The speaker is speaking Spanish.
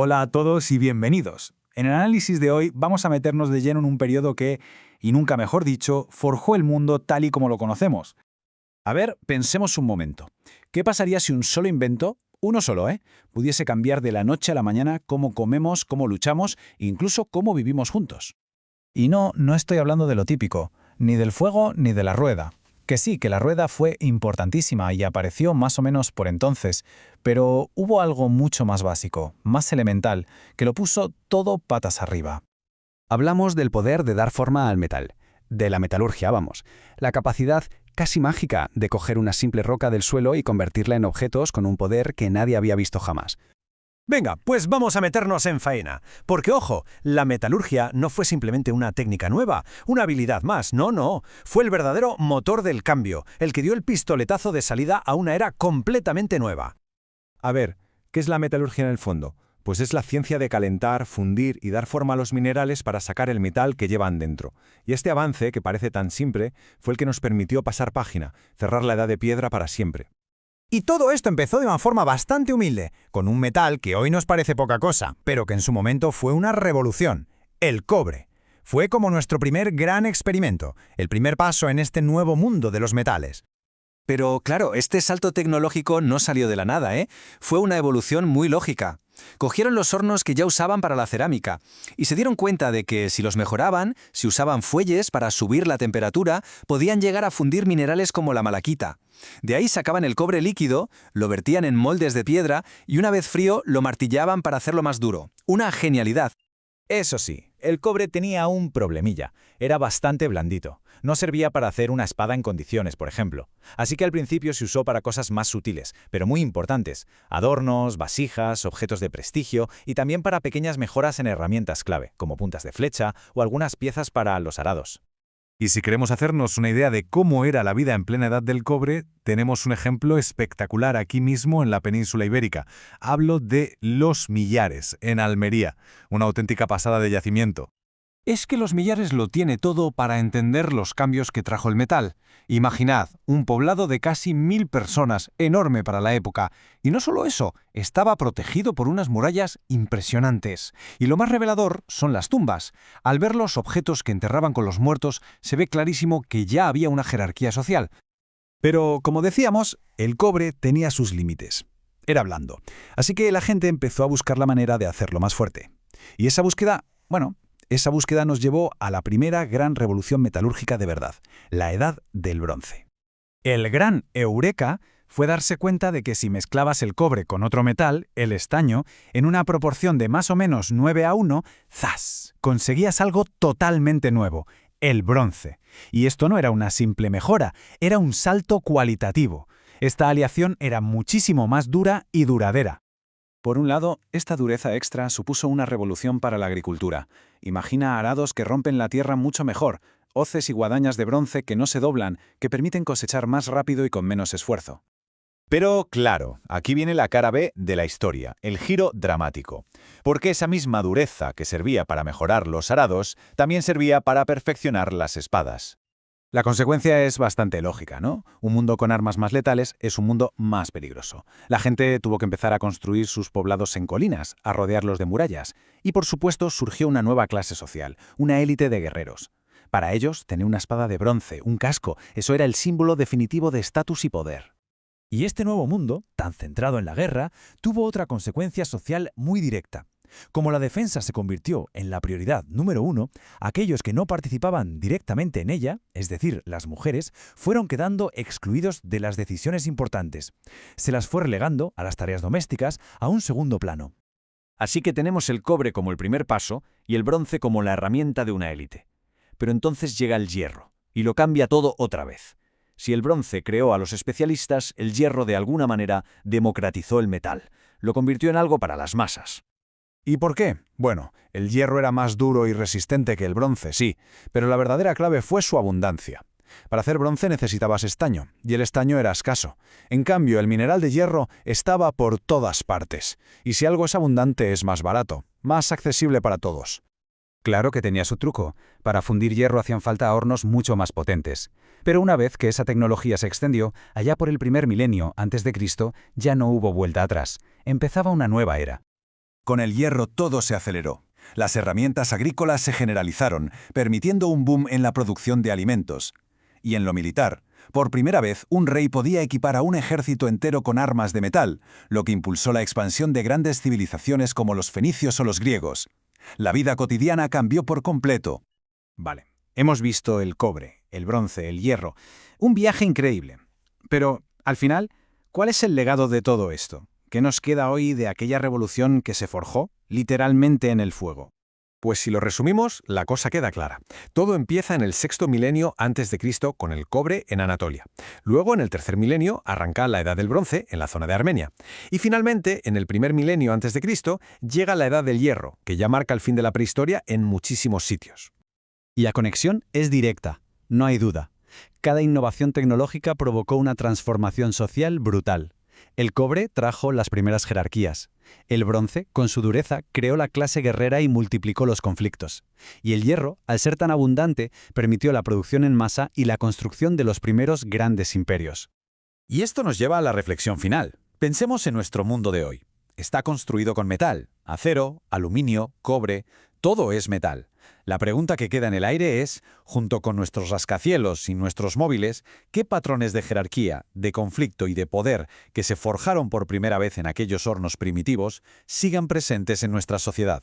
Hola a todos y bienvenidos. En el análisis de hoy vamos a meternos de lleno en un periodo que, y nunca mejor dicho, forjó el mundo tal y como lo conocemos. A ver, pensemos un momento. ¿Qué pasaría si un solo invento, uno solo, pudiese cambiar de la noche a la mañana cómo comemos, cómo luchamos e incluso cómo vivimos juntos? Y no estoy hablando de lo típico, ni del fuego ni de la rueda. Que sí, que la rueda fue importantísima y apareció más o menos por entonces, pero hubo algo mucho más básico, más elemental, que lo puso todo patas arriba. Hablamos del poder de dar forma al metal, de la metalurgia, vamos, la capacidad casi mágica de coger una simple roca del suelo y convertirla en objetos con un poder que nadie había visto jamás. Venga, pues vamos a meternos en faena. Porque, ojo, la metalurgia no fue simplemente una técnica nueva, una habilidad más, no. Fue el verdadero motor del cambio, el que dio el pistoletazo de salida a una era completamente nueva. A ver, ¿qué es la metalurgia en el fondo? Pues es la ciencia de calentar, fundir y dar forma a los minerales para sacar el metal que llevan dentro. Y este avance, que parece tan simple, fue el que nos permitió pasar página, cerrar la edad de piedra para siempre. Y todo esto empezó de una forma bastante humilde, con un metal que hoy nos parece poca cosa, pero que en su momento fue una revolución: el cobre. Fue como nuestro primer gran experimento, el primer paso en este nuevo mundo de los metales. Pero claro, este salto tecnológico no salió de la nada, Fue una evolución muy lógica. Cogieron los hornos que ya usaban para la cerámica y se dieron cuenta de que si los mejoraban, si usaban fuelles para subir la temperatura, podían llegar a fundir minerales como la malaquita. De ahí sacaban el cobre líquido, lo vertían en moldes de piedra y una vez frío lo martillaban para hacerlo más duro. Una genialidad. Eso sí, el cobre tenía un problemilla. Era bastante blandito. No servía para hacer una espada en condiciones, por ejemplo. Así que al principio se usó para cosas más sutiles, pero muy importantes: adornos, vasijas, objetos de prestigio y también para pequeñas mejoras en herramientas clave, como puntas de flecha o algunas piezas para los arados. Y si queremos hacernos una idea de cómo era la vida en plena edad del cobre, tenemos un ejemplo espectacular aquí mismo en la península ibérica. Hablo de Los Millares, en Almería, una auténtica pasada de yacimiento. Es que Los Millares lo tiene todo para entender los cambios que trajo el metal. Imaginad, un poblado de casi 1000 personas, enorme para la época. Y no solo eso, estaba protegido por unas murallas impresionantes. Y lo más revelador son las tumbas. Al ver los objetos que enterraban con los muertos, se ve clarísimo que ya había una jerarquía social. Pero, como decíamos, el cobre tenía sus límites. Era blando. Así que la gente empezó a buscar la manera de hacerlo más fuerte. Y esa búsqueda nos llevó a la primera gran revolución metalúrgica de verdad, la Edad del Bronce. El gran eureka fue darse cuenta de que si mezclabas el cobre con otro metal, el estaño, en una proporción de más o menos 9:1, ¡zas!, conseguías algo totalmente nuevo: el bronce. Y esto no era una simple mejora, era un salto cualitativo. Esta aleación era muchísimo más dura y duradera. Por un lado, esta dureza extra supuso una revolución para la agricultura. Imagina arados que rompen la tierra mucho mejor, hoces y guadañas de bronce que no se doblan, que permiten cosechar más rápido y con menos esfuerzo. Pero claro, aquí viene la cara B de la historia, el giro dramático. Porque esa misma dureza que servía para mejorar los arados, también servía para perfeccionar las espadas. La consecuencia es bastante lógica, ¿no? Un mundo con armas más letales es un mundo más peligroso. La gente tuvo que empezar a construir sus poblados en colinas, a rodearlos de murallas. Y por supuesto surgió una nueva clase social, una élite de guerreros. Para ellos, tener una espada de bronce, un casco, eso era el símbolo definitivo de estatus y poder. Y este nuevo mundo, tan centrado en la guerra, tuvo otra consecuencia social muy directa. Como la defensa se convirtió en la prioridad número 1, aquellos que no participaban directamente en ella, es decir, las mujeres, fueron quedando excluidos de las decisiones importantes. Se las fue relegando a las tareas domésticas a un segundo plano. Así que tenemos el cobre como el primer paso y el bronce como la herramienta de una élite. Pero entonces llega el hierro, y lo cambia todo otra vez. Si el bronce creó a los especialistas, el hierro de alguna manera democratizó el metal, lo convirtió en algo para las masas. ¿Y por qué? Bueno, el hierro era más duro y resistente que el bronce, sí, pero la verdadera clave fue su abundancia. Para hacer bronce necesitabas estaño, y el estaño era escaso. En cambio, el mineral de hierro estaba por todas partes, y si algo es abundante es más barato, más accesible para todos. Claro que tenía su truco. Para fundir hierro hacían falta hornos mucho más potentes. Pero una vez que esa tecnología se extendió, allá por el primer milenio antes de Cristo, ya no hubo vuelta atrás. Empezaba una nueva era. Con el hierro todo se aceleró. Las herramientas agrícolas se generalizaron, permitiendo un boom en la producción de alimentos. Y en lo militar, por primera vez un rey podía equipar a un ejército entero con armas de metal, lo que impulsó la expansión de grandes civilizaciones como los fenicios o los griegos. La vida cotidiana cambió por completo. Vale, hemos visto el cobre, el bronce, el hierro. Un viaje increíble. Pero, al final, ¿cuál es el legado de todo esto? ¿Qué nos queda hoy de aquella revolución que se forjó, literalmente, en el fuego? Pues si lo resumimos, la cosa queda clara. Todo empieza en el sexto milenio antes de Cristo con el cobre en Anatolia. Luego, en el tercer milenio, arranca la edad del bronce en la zona de Armenia. Y finalmente, en el primer milenio antes de Cristo, llega la edad del hierro, que ya marca el fin de la prehistoria en muchísimos sitios. Y la conexión es directa, no hay duda. Cada innovación tecnológica provocó una transformación social brutal. El cobre trajo las primeras jerarquías. El bronce, con su dureza, creó la clase guerrera y multiplicó los conflictos. Y el hierro, al ser tan abundante, permitió la producción en masa y la construcción de los primeros grandes imperios. Y esto nos lleva a la reflexión final. Pensemos en nuestro mundo de hoy. Está construido con metal, acero, aluminio, cobre, todo es metal. La pregunta que queda en el aire es, junto con nuestros rascacielos y nuestros móviles, ¿qué patrones de jerarquía, de conflicto y de poder que se forjaron por primera vez en aquellos hornos primitivos sigan presentes en nuestra sociedad?